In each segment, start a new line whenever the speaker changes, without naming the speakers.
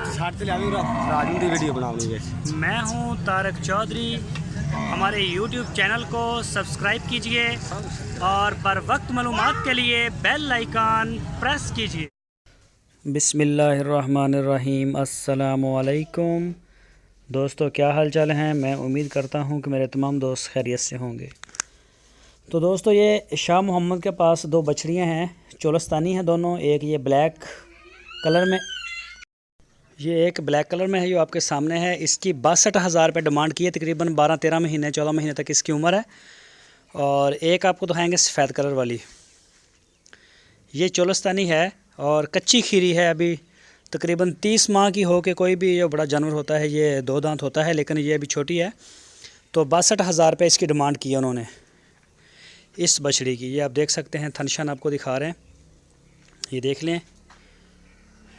Video बनानी है।
मैं हूं तारक चौधरी। हमारे YouTube चैनल को सब्सक्राइब कीजिए और बर वक्त मालूमात के लिए बेल आइकन प्रेस कीजिए। बिस्मिल्लाहिर्रहमानिर्रहीम। अस्सलामु अलैकुम दोस्तों, क्या हाल चाल हैं। मैं उम्मीद करता हूं कि मेरे तमाम दोस्त खैरियत से होंगे। तो दोस्तों, ये शाह मोहम्मद के पास दो बछड़ियां हैं, चोलस्तानी हैं दोनों। एक ये ब्लैक कलर में, ये एक ब्लैक कलर में है जो आपके सामने है। इसकी 62,000 रुपये डिमांड की है। तकरीबन 12-13 महीने 14 महीने तक इसकी उम्र है। और एक आपको दिखाएंगे सफ़ेद कलर वाली, ये चोलस्तानी है और कच्ची खीरी है। अभी तकरीबन 30 माह की हो के कोई भी ये बड़ा जानवर होता है ये 2 दांत होता है, लेकिन ये अभी छोटी है। तो 62,000 रुपये इसकी डिमांड की है उन्होंने इस बछड़ी की। ये आप देख सकते हैं, थनशन आपको दिखा रहे हैं, ये देख लें।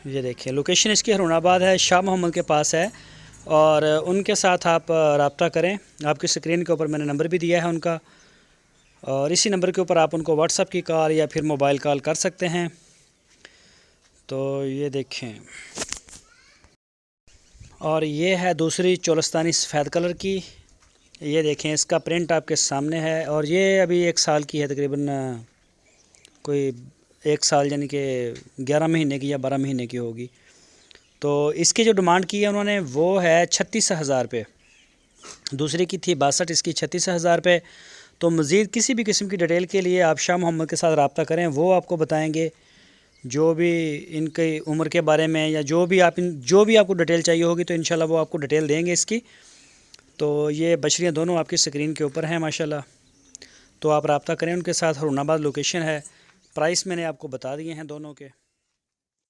ये देखिए, लोकेशन इसकी हरुणाबाद है, शाह मोहम्मद के पास है। और उनके साथ आप रब्ता करें। आपकी स्क्रीन के ऊपर मैंने नंबर भी दिया है उनका, और इसी नंबर के ऊपर आप उनको व्हाट्सएप की कॉल या फिर मोबाइल कॉल कर सकते हैं। तो ये देखें, और ये है दूसरी चोलस्तानी सफ़ेद कलर की। ये देखें, इसका प्रिंट आपके सामने है। और ये अभी 1 साल की है, तकरीबन कोई 1 साल यानी कि 11 महीने की या 12 महीने की होगी। तो इसकी जो डिमांड की है उन्होंने वो है 36,000 रुपये। दूसरी की थी 62, इसकी 36,000 रुपये। तो मज़ीद किसी भी किस्म की डिटेल के लिए आप शाह मोहम्मद के साथ रब्ता करें, वो आपको बताएंगे जो भी इनकी उम्र के बारे में, या जो भी आपको डिटेल चाहिए होगी तो इंशाल्लाह वो आपको डिटेल देंगे इसकी। तो ये बछड़ियाँ दोनों आपकी स्क्रीन के ऊपर हैं माशाल्लाह। तो आप रब्ता करें उनके साथ। हरुणाबाद लोकेशन है। प्राइस मैंने आपको बता दिए हैं दोनों के।